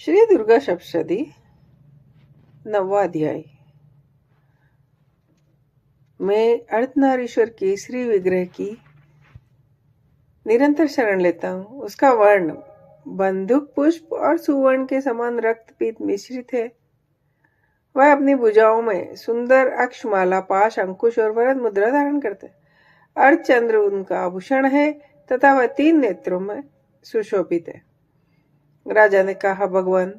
श्री दुर्गा सप्तशती 9वां अध्याय। मैं अर्धनारीश्वर केसरी विग्रह की निरंतर शरण लेता हूँ। उसका वर्ण बंदूक पुष्प और सुवर्ण के समान रक्तपीत मिश्रित है। वह अपनी भुजाओं में सुंदर अक्षमाला, पाश, अंकुश और वरद मुद्रा धारण करते हैं। अर्धचंद्र उनका आभूषण है तथा वह 3 नेत्रों में सुशोभित है। राजा ने कहा, भगवान,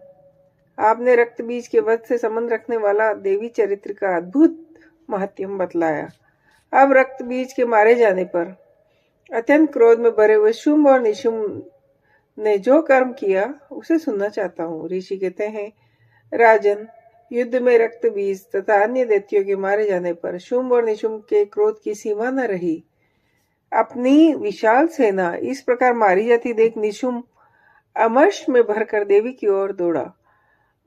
आपने रक्त बीज के वध से संबंध रखने वाला देवी चरित्र का अद्भुत महात्म्य बतलाया। अब रक्त बीज के मारे जाने पर अत्यंत क्रोध में भरे हुए शुंभ और निशुंभ ने जो कर्म किया उसे सुनना चाहता हूँ। ऋषि कहते हैं, राजन, युद्ध में रक्त बीज तथा अन्य दैत्यों के मारे जाने पर शुंभ और निशुंभ के क्रोध की सीमा न रही। अपनी विशाल सेना इस प्रकार मारी जाती देख निशुंभ अमर्ष में भरकर देवी की ओर दौड़ा।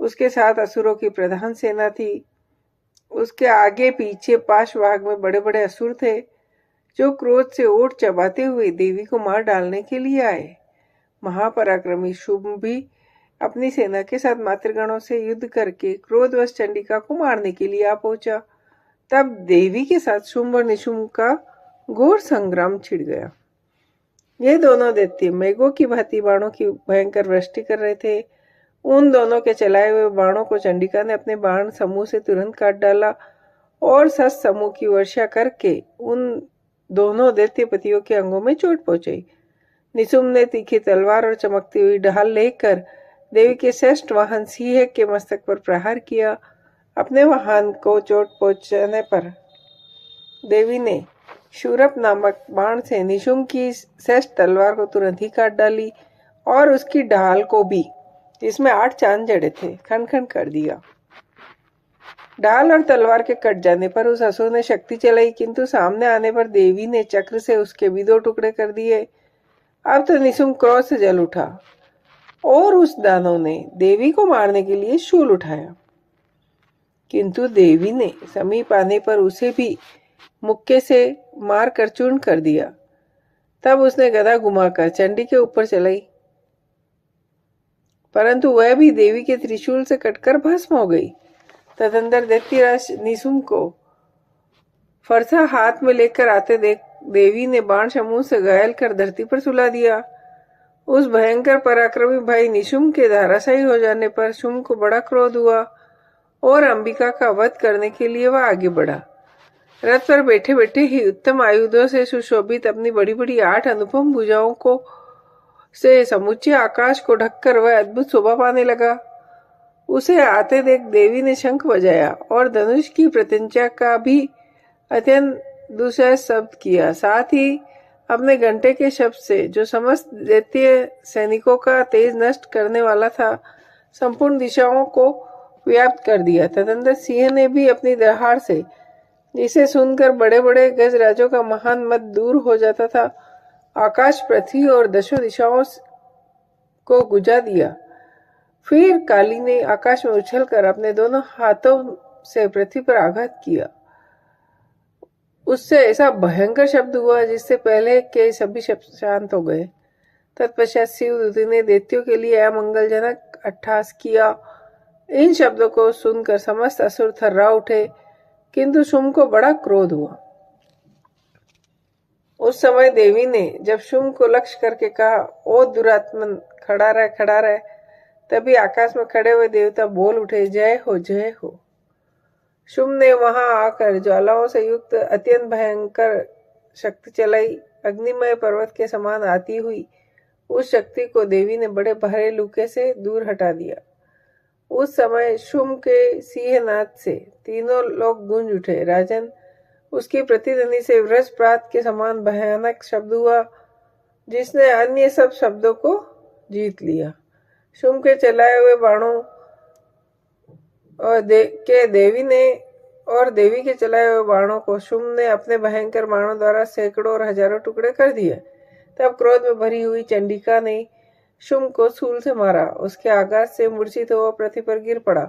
उसके साथ असुरों की प्रधान सेना थी। उसके आगे पीछे पाशवाहक में बड़े बड़े असुर थे, जो क्रोध से ओट चबाते हुए देवी को मार डालने के लिए आए। महापराक्रमी शुंभ भी अपनी सेना के साथ मातृगणों से युद्ध करके क्रोधवश चंडिका को मारने के लिए आ पहुंचा। तब देवी के साथ शुंभ और निशुंभ का घोर संग्राम छिड़ गया। ये दोनों दैत्य मेघों की भांति बाणों की भयंकर वृष्टि कर रहे थे। उन दोनों के चलाए हुए बाणों को चंडिका ने अपने बाण समूह से तुरंत काट डाला और सस समूह की वर्षा करके उन दोनों दैत्यपतियों के अंगों में चोट पहुंचाई। निशुंभ ने तीखी तलवार और चमकती हुई ढाल लेकर देवी के श्रेष्ठ वाहन सिंह के मस्तक पर प्रहार किया। अपने वाहन को चोट पहुंचाने पर देवी ने शूरप नामक बाण से निशुंभ की श्रेष्ठ तलवार को तुरंत ही काट डाली और उसकी ढाल को भी, जिसमें 8 चांद जड़े थे, खंड खंड कर दिया। ढाल और तलवार के कट जाने पर उस असुर ने शक्ति चलाई, किंतु सामने आने पर देवी ने चक्र से उसके भी 2 टुकड़े कर दिए। अब तो निशुंभ क्रोध से जल उठा और उस दानव ने देवी को मारने के लिए शूल उठाया, किंतु देवी ने समीप आने पर उसे भी मुक्के से मार कर चूर्ण कर दिया। तब उसने गदा घुमाकर चंडी के ऊपर चलाई, परंतु वह भी देवी के त्रिशूल से कटकर भस्म हो गई। तदंतर दैत्यराज निशुंभ को फरसा हाथ में लेकर आते देख देवी ने बाण समूह से घायल कर धरती पर सुला दिया। उस भयंकर पराक्रमी भाई निशुंभ के धराशायी हो जाने पर शुंभ को बड़ा क्रोध हुआ और अंबिका का वध करने के लिए वह आगे बढ़ा। रथ पर बैठे बैठे ही उत्तम आयुधों से सुशोभित अपनी बड़ी बड़ी 8 अनुपम भुजाओं को से समुचे आकाश को ढककर वह अद्भुत शोभा पाने लगा। उसे आते देख देवी ने शंख बजाया और धनुष की प्रत्यंचा का भी अत्यंत दुस्सह शब्द किया। साथ ही अपने घंटे के शब्द से, जो समस्त दैत्य सैनिकों का तेज नष्ट करने वाला था, संपूर्ण दिशाओं को व्याप्त कर दिया। तदंतर सिंह ने भी अपनी दहाड़ से, जिसे सुनकर बड़े बड़े गजराजों का महान मद दूर हो जाता था, आकाश, पृथ्वी और 10 दिशाओं को गुजा दिया। फिर काली ने आकाश में उछलकर अपने दोनों हाथों से पृथ्वी पर आघात किया। उससे ऐसा भयंकर शब्द हुआ जिससे पहले के सभी शब्द शांत हो गए। तत्पश्चात शिवदूती ने दैत्यों के लिए अमंगलजनक अट्टहास किया। इन शब्दों को सुनकर समस्त असुर थर्रा उठे, किंतु शुंभ को बड़ा क्रोध हुआ। उस समय देवी ने जब शुंभ को लक्ष्य करके कहा, ओ दुरात्मन, खड़ा रह, खड़ा रह, तभी आकाश में खड़े हुए देवता बोल उठे, जय हो, जय हो। शुंभ ने वहां आकर ज्वालाओं से युक्त अत्यंत भयंकर शक्ति चलाई। अग्निमय पर्वत के समान आती हुई उस शक्ति को देवी ने बड़े भारे लूके से दूर हटा दिया। उस समय शुंभ के सिंहनाद से तीनों लोग गूंज उठे। राजन, उसकी प्रतिध्वनि से वज्रपात के समान भयानक शब्द हुआ, जिसने अन्य सब शब्दों को जीत लिया। शुंभ के चलाए हुए बाणों और देवी के चलाए हुए बाणों को शुंभ ने अपने भयंकर बाणों द्वारा सैकड़ों और हजारों टुकड़े कर दिए। तब क्रोध में भरी हुई चंडिका ने शुंभ को शूल से मारा। उसके आघात से मूर्छित हुआ पृथ्वी पर गिर पड़ा।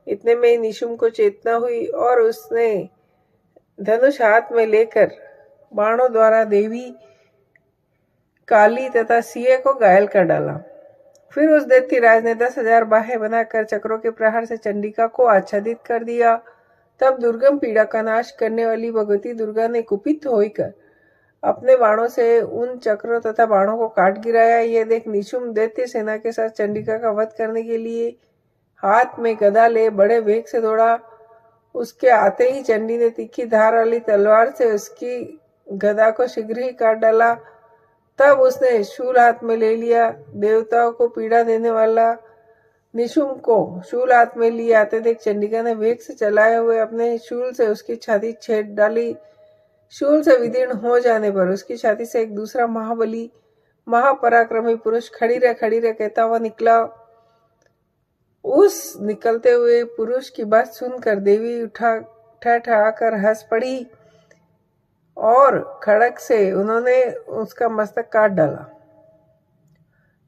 इतने में ही निशुंभ को चेतना हुई और उसने धनुष हाथ में लेकर बाणों द्वारा देवी, काली तथा सिंह को घायल कर डाला। फिर उस दैत्यराज ने 10,000 बाहें बनाकर चक्रों के प्रहार से चंडिका को आच्छादित कर दिया। तब दुर्गम पीड़ा का नाश करने वाली भगवती दुर्गा ने कुपित होकर अपने बाणों से उन चक्रों तथा बाणों को काट गिराया। यह देख निशुम्भ दैत्य सेना के साथ चंडिका का वध करने के लिए हाथ में गदा ले बड़े वेग से दौड़ा। उसके आते ही चंडी ने तीखी धार वाली तलवार से उसकी गदा को शीघ्र ही काट डाला। तब उसने शूल हाथ में ले लिया। देवताओं को पीड़ा देने वाला निशुम्भ को शूल हाथ में लिए आते देख चंडिका ने वेग से चलाए हुए अपने शूल से उसकी छाती छेद डाली। शूल से विदीर्ण हो जाने पर उसकी छाती से एक दूसरा महाबली महापराक्रमी पुरुष खड़ी रह कहता हुआ निकला। उस निकलते हुए पुरुष की बात सुनकर देवी उठा ठहाकर हंस पड़ी और खड़क से उन्होंने उसका मस्तक काट डाला।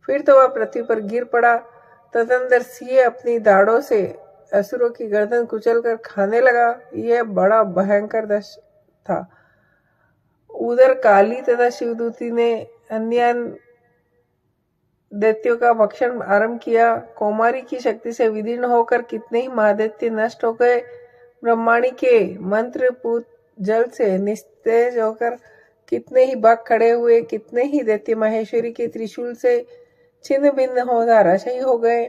फिर तो वह पृथ्वी पर गिर पड़ा। तदंतर सिंह अपनी दाढ़ों से असुरों की गर्दन कुचलकर खाने लगा। यह बड़ा भयंकर दृश्य था। उधर काली तथा शिवदूती ने अन्य दैत्यों का भक्षण आरंभ किया। कौमारी की शक्ति से विदीर्ण होकर कितने ही महादैत्य नष्ट हो गए। ब्रह्माणी के मंत्रपूत जल से निस्तेज होकर कितने ही बाघ खड़े हुए। कितने ही दैत्य महेश्वरी के त्रिशूल से छिन्न भिन्न हो धराशायी हो गए।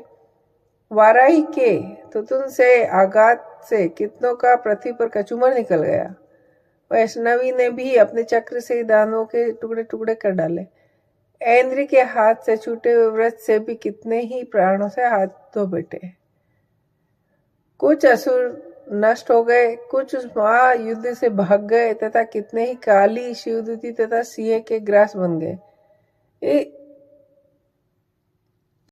वाराही के तुतुन से आघात से कितनों का पृथ्वी पर कचूमर निकल गया। वैष्णवी ने भी अपने चक्र से दानवों के टुकड़े टुकड़े कर डाले। ऐन्द्री के हाथ से छूटे हुए व्रत से भी कितने ही प्राणों से हाथ धो बैठे। कुछ असुर नष्ट हो गए, कुछ उस महायुद्ध से भाग गए तथा कितने ही काली शिवदूती तथा सिंह के ग्रास बन गए।